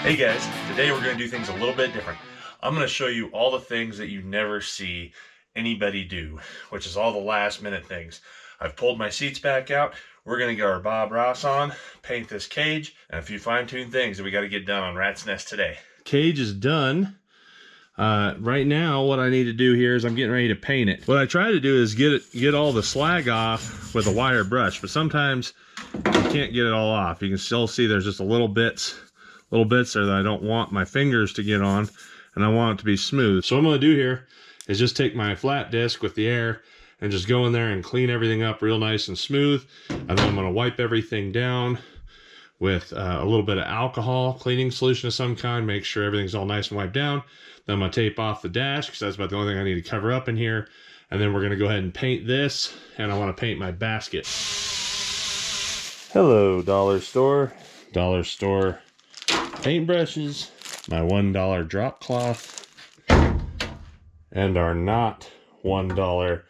Hey guys, today we're going to do things a little bit different. I'm going to show you all the things that you never see anybody do, which is all the last minute things. I've pulled my seats back out. We're going to get our Bob Ross on, paint this cage, and a few fine-tuned things that we got to get done on Rat's Nest today. Cage is done. Right now, what I need to do here is I'm getting ready to paint it. What I try to do is get all the slag off with a wire brush, but sometimes you can't get it all off. You can still see there's just little bits there that I don't want my fingers to get on, and I want it to be smooth. So what I'm going to do here is just take my flat disc with the air and just go in there and clean everything up real nice and smooth. And then I'm going to wipe everything down with a little bit of alcohol cleaning solution of some kind, make sure everything's all nice and wiped down. Then I'm going to tape off the dash because that's about the only thing I need to cover up in here. And then we're going to go ahead and paint this, and I want to paint my basket. Hello, dollar store. Dollar store paintbrushes, my $1 drop cloth, and our not $1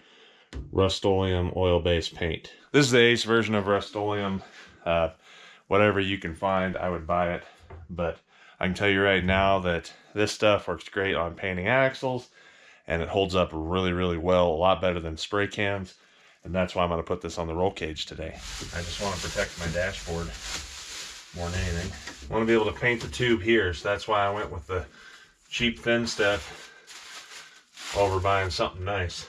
Rust-Oleum oil-based paint. This is the Ace version of Rust-Oleum. Whatever you can find, I would buy it. But I can tell you right now that this stuff works great on painting axles, and it holds up really, really well, a lot better than spray cans. And that's why I'm going to put this on the roll cage today. I just want to protect my dashboard more than anything. I want to be able to paint the tube here, so that's why I went with the cheap thin stuff over buying something nice.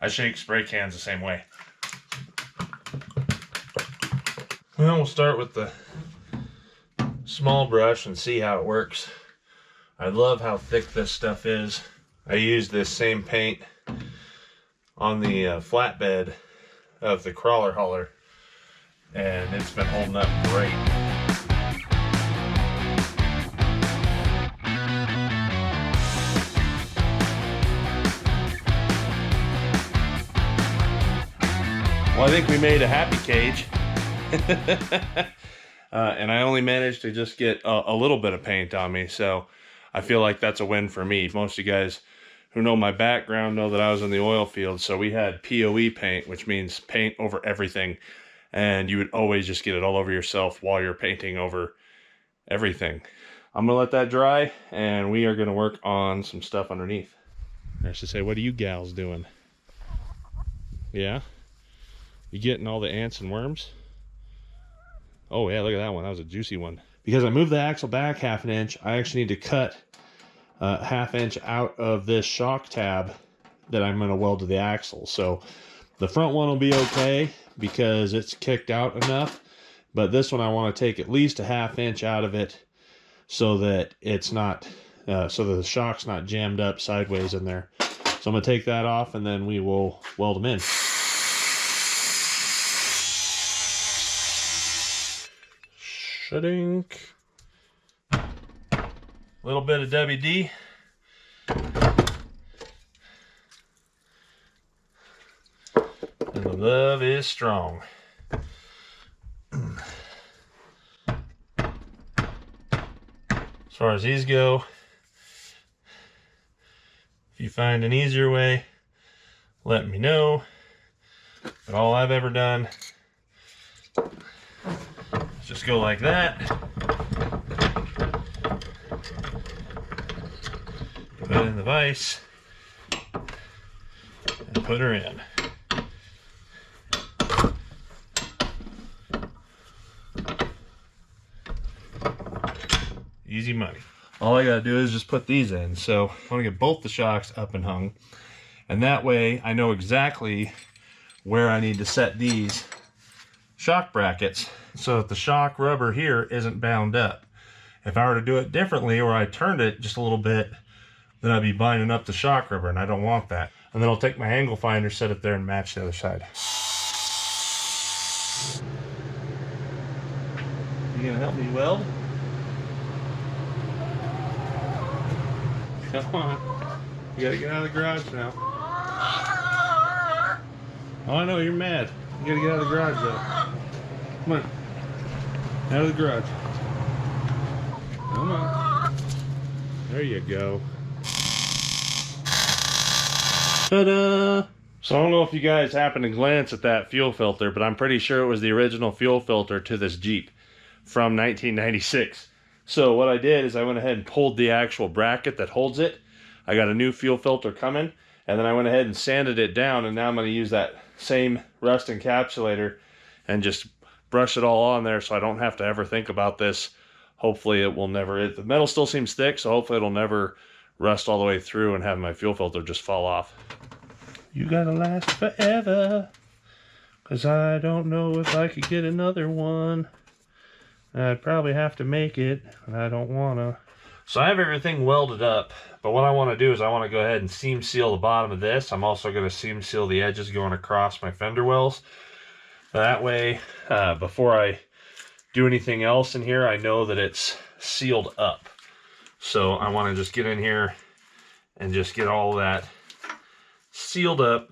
I shake spray cans the same way. Well, we'll start with the small brush and see how it works. I love how thick this stuff is. I used this same paint on the flatbed of the crawler hauler, and it's been holding up great. Well, I think we made a happy cage. And I only managed to just get a little bit of paint on me, so I feel like that's a win for me. Most of you guys who know my background know that I was in the oil field, so we had POE paint, which means paint over everything, and you would always just get it all over yourself while you're painting over everything. I'm gonna let that dry, and we are gonna work on some stuff underneath. I should say, what are you gals doing? Yeah? You getting all the ants and worms? Oh yeah, look at that one. That was a juicy one. Because I moved the axle back half an inch, I actually need to cut ½ inch out of this shock tab that I'm going to weld to the axle. So the front one will be okay because it's kicked out enough, but this one I want to take at least ½ inch out of it so that it's not, so that the shock's not jammed up sideways in there. So I'm going to take that off, and then we will weld them in. Shutting. A little bit of WD. And the love is strong. As far as these go, if you find an easier way, let me know. But all I've ever done is just go like that. Put it in the vise and put her in. Easy money. All I gotta do is just put these in. So I want to get both the shocks up and hung, and that way I know exactly where I need to set these shock brackets so that the shock rubber here isn't bound up. If I were to do it differently, or I turned it just a little bit, then I'd be binding up the shock rubber, and I don't want that. And then I'll take my angle finder, set it there, and match the other side. You gonna help me weld? Come on. You gotta get out of the garage now. Oh, I know, you're mad. You gotta get out of the garage, though. Come on. Out of the garage. Come on. There you go. Ta-da! So I don't know if you guys happen to glance at that fuel filter, but I'm pretty sure it was the original fuel filter to this Jeep. from 1996. So what I did is I went ahead and pulled the actual bracket that holds it. I got a new fuel filter coming, and then I went ahead and sanded it down, and now I'm going to use that same rust encapsulator and just brush it all on there so I don't have to ever think about this. Hopefully it will never, the metal still seems thick, so hopefully it'll never rust all the way through and have my fuel filter just fall off. You gotta last forever, cause I don't know if I could get another one. I'd probably have to make it, and I don't wanna. So I have everything welded up, but what I wanna do is I wanna go ahead and seam seal the bottom of this. I'm also gonna seam seal the edges going across my fender wells. That way, before I do anything else in here, I know that it's sealed up. So I wanna just get in here and just get all that sealed up.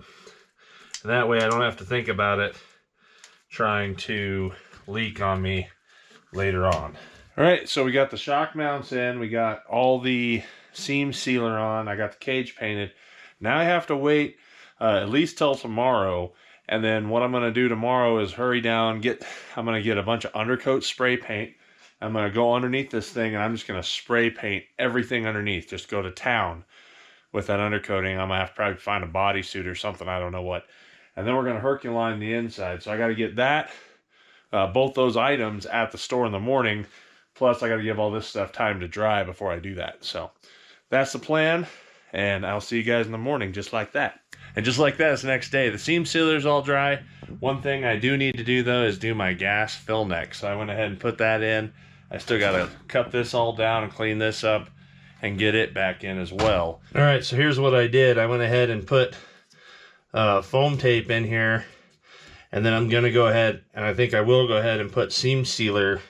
And that way I don't have to think about it trying to leak on me later on. All right, so we got the shock mounts in, we got all the seam sealer on, I got the cage painted. Now I have to wait at least till tomorrow, and then what I'm gonna do tomorrow is hurry down, I'm gonna get a bunch of undercoat spray paint. I'm gonna go underneath this thing and I'm just gonna spray paint everything underneath, just go to town with that undercoating. I'm gonna have to probably find a bodysuit or something, I don't know what. And then we're gonna Herculine the inside. So I gotta get that, both those items at the store in the morning. Plus I gotta give all this stuff time to dry before I do that. So that's the plan. And I'll see you guys in the morning just like that. And just like that, it's the next day. The seam sealer's all dry. One thing I do need to do though is do my gas fill neck. So I went ahead and put that in. I still gotta cut this all down and clean this up and get it back in as well. All right, so here's what I did. I went ahead and put foam tape in here, and then I'm gonna go ahead, and I think I will go ahead and put seam sealer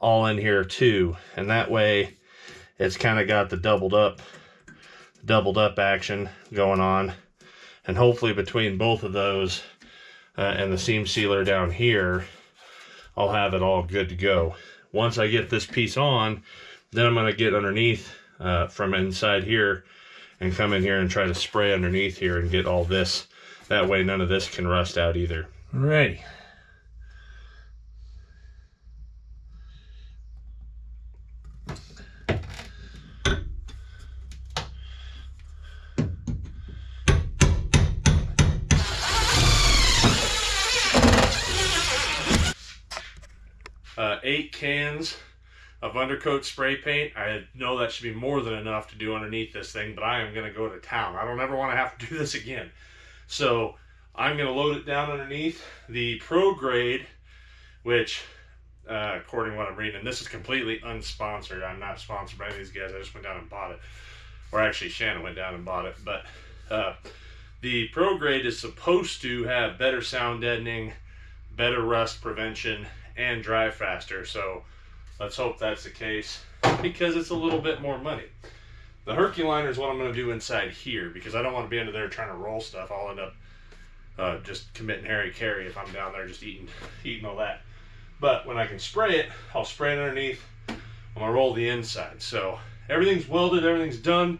all in here too. And that way it's kind of got the doubled up action going on. And hopefully between both of those and the seam sealer down here, I'll have it all good to go. Once I get this piece on, then I'm gonna get underneath from inside here and come in here and try to spray underneath here and get all this. That way none of this can rust out either. Alrighty. 8 cans of undercoat spray paint. I know that should be more than enough to do underneath this thing, but I am going to go to town. I don't ever want to have to do this again. So I'm going to load it down underneath. The Pro Grade, which according to what I'm reading, and this is completely unsponsored. I'm not sponsored by any of these guys. I just went down and bought it. Or actually Shannon went down and bought it. But the Pro Grade is supposed to have better sound deadening, better rust prevention, and dry faster. So let's hope that's the case, because it's a little bit more money. The Herculiner is what I'm going to do inside here, because I don't want to be under there trying to roll stuff. I'll end up just committing hara-kiri if I'm down there just eating all that. But when I can spray it, I'll spray it underneath. I'm going to roll the inside. So everything's welded, everything's done.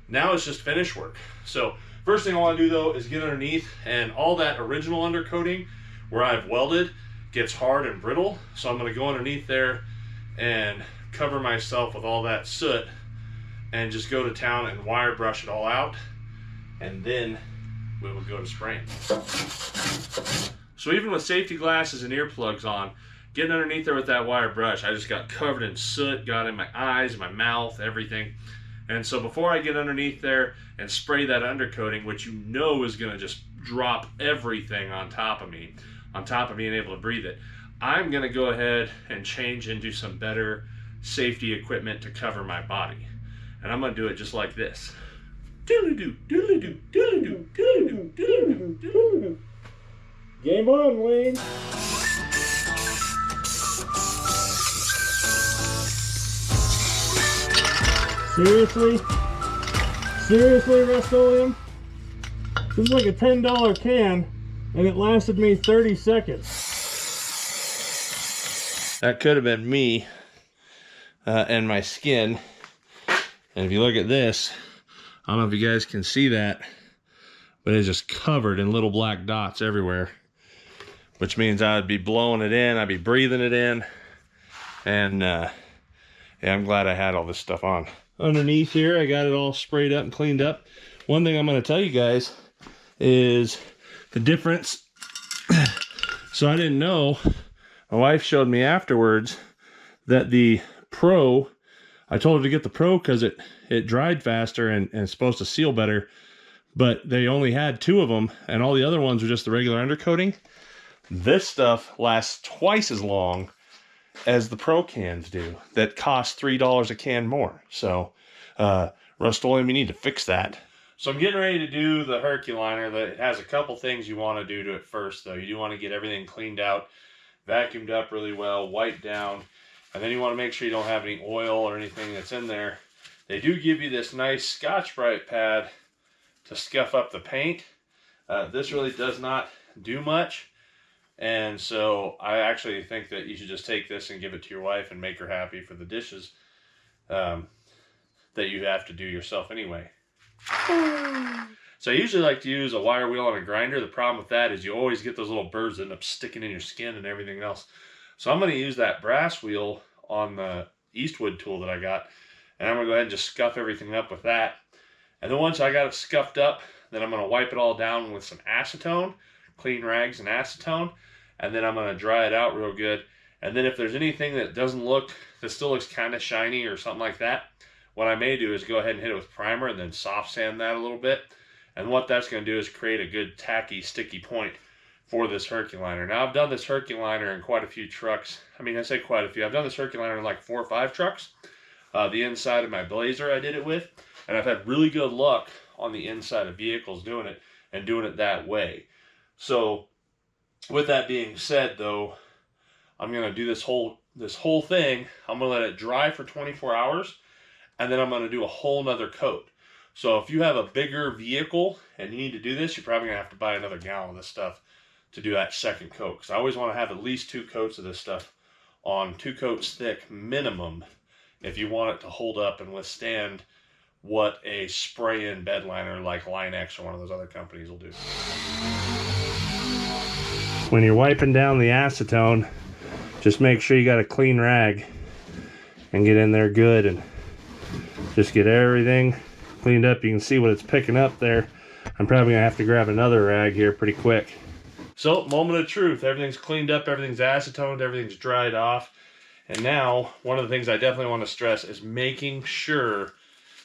Now it's just finish work. So first thing I want to do though is get underneath, and all that original undercoating where I've welded gets hard and brittle. So I'm going to go underneath there and cover myself with all that soot and just go to town and wire brush it all out, and then we will go to spraying. So even with safety glasses and earplugs on, getting underneath there with that wire brush, I just got covered in soot, got in my eyes, my mouth, everything. And so before I get underneath there and spray that undercoating, which you know is going to just drop everything on top of me, on top of being able to breathe it, I'm going to go ahead and change into some better safety equipment to cover my body. And I'm going to do it just like this. Doodly-doo, doodly-doo, doodly-doo, doodly-doo, doodly-doo, doodly-doo. Game on, Wayne. Seriously? Seriously, Rust-Oleum? This is like a $10 can, and it lasted me 30 seconds. That could have been me and my skin. And if you look at this, I don't know if you guys can see that, but it's just covered in little black dots everywhere, which means I'd be blowing it in, I'd be breathing it in, And yeah, I'm glad I had all this stuff on. Underneath here, I got it all sprayed up and cleaned up. One thing I'm going to tell you guys is the difference. So I didn't know. My wife showed me afterwards that the Pro, I told her to get the Pro because it dried faster and it's supposed to seal better, but they only had 2 of them and all the other ones were just the regular undercoating. This stuff lasts twice as long as the Pro cans do that cost $3 a can more. So Rust-Oleum, you need to fix that. So I'm getting ready to do the Herculiner. That has a couple things you want to do to it first, though. You do want to get everything cleaned out, vacuumed up really well, wiped down, and then you want to make sure you don't have any oil or anything that's in there. They do give you this nice Scotch-Brite pad to scuff up the paint. This really does not do much, and so I actually think that you should just take this and give it to your wife and make her happy for the dishes that you have to do yourself anyway. So I usually like to use a wire wheel on a grinder. The problem with that is you always get those little burrs that end up sticking in your skin and everything else. So I'm going to use that brass wheel on the Eastwood tool that I got, and I'm going to go ahead and just scuff everything up with that. And then once I got it scuffed up, then I'm going to wipe it all down with some acetone, clean rags and acetone, and then I'm going to dry it out real good. And then if there's anything that still looks kind of shiny or something like that, what I may do is go ahead and hit it with primer and then soft sand that a little bit. And what that's going to do is create a good tacky, sticky point for this Herculiner. Now, I've done this Herculiner in quite a few trucks. I mean, I say quite a few. I've done this Herculiner in like 4 or 5 trucks. The inside of my Blazer I did it with. And I've had really good luck on the inside of vehicles doing it and doing it that way. So, with that being said, though, I'm going to do this whole thing. I'm going to let it dry for 24 hours. And then I'm going to do a whole nother coat. So if you have a bigger vehicle and you need to do this, you're probably going to have to buy another gallon of this stuff to do that second coat. Because I always want to have at least 2 coats of this stuff on, 2 coats thick minimum, if you want it to hold up and withstand what a spray-in bed liner like Line-X or one of those other companies will do. When you're wiping down the acetone, just make sure you got a clean rag and get in there good and just get everything cleaned up. You can see what it's picking up there. I'm probably gonna have to grab another rag here pretty quick. So, moment of truth. Everything's cleaned up, everything's acetoned, everything's dried off. And now, one of the things I definitely want to stress is making sure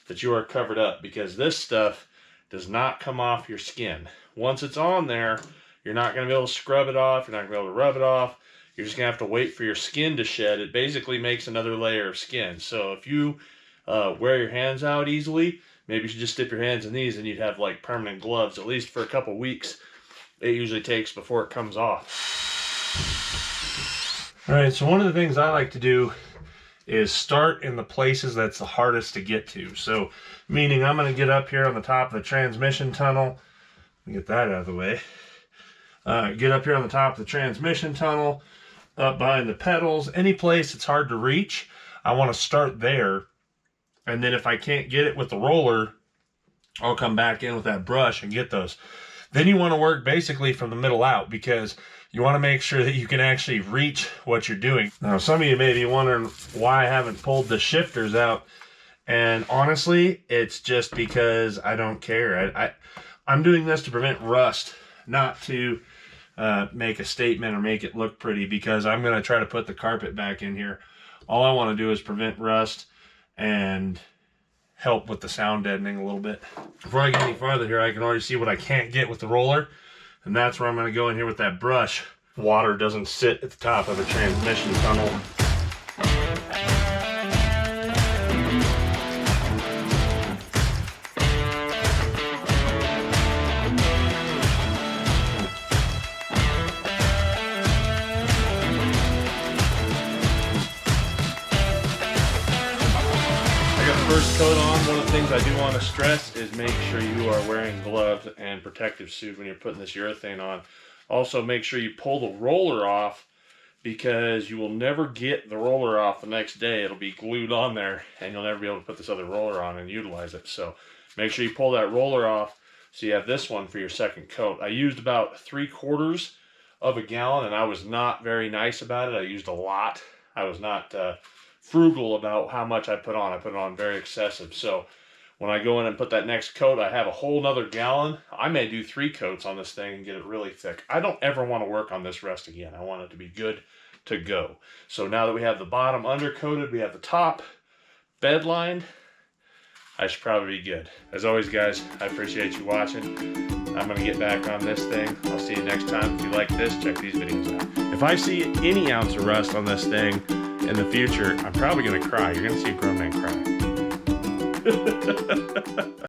that you are covered up, because this stuff does not come off your skin. Once it's on there, you're not gonna be able to scrub it off, you're not gonna be able to rub it off. You're just gonna have to wait for your skin to shed. It basically makes another layer of skin. So if you wear your hands out easily, maybe you should just dip your hands in these and you'd have like permanent gloves, at least for a couple weeks. It usually takes before it comes off. All right, so one of the things I like to do is start in the places that's the hardest to get to. So, meaning I'm going to get up here on the top of the transmission tunnel. Let me get that out of the way. Get up here on the top of the transmission tunnel, up behind the pedals, any place that's hard to reach. I want to start there. And then if I can't get it with the roller, I'll come back in with that brush and get those. Then you want to work basically from the middle out, because you want to make sure that you can actually reach what you're doing. Now, some of you may be wondering why I haven't pulled the shifters out. And honestly, it's just because I don't care. I'm doing this to prevent rust, not to make a statement or make it look pretty, because I'm going to try to put the carpet back in here. All I want to do is prevent rust and help with the sound deadening a little bit. Before I get any farther here, I can already see what I can't get with the roller, and that's where I'm going to go in here with that brush. Water doesn't sit at the top of a transmission tunnel. First coat on, one of the things I do want to stress is make sure you are wearing gloves and protective suit when you're putting this urethane on. Also, make sure you pull the roller off, because you will never get the roller off the next day. It'll be glued on there and you'll never be able to put this other roller on and utilize it. So make sure you pull that roller off so you have this one for your second coat. I used about 3/4 of a gallon and I was not very nice about it. I used a lot. I was not frugal about how much I put on. I put it on very excessive. So when I go in and put that next coat, I have a whole nother gallon. I may do 3 coats on this thing and get it really thick. I don't ever want to work on this rest again. I want it to be good to go. So now that we have the bottom undercoated, we have the top bed lined, I should probably be good. As always, guys, I appreciate you watching. I'm going to get back on this thing. I'll see you next time. If you like this, check these videos out. If I see any ounce of rust on this thing in the future, I'm probably going to cry. You're going to see a grown man cry.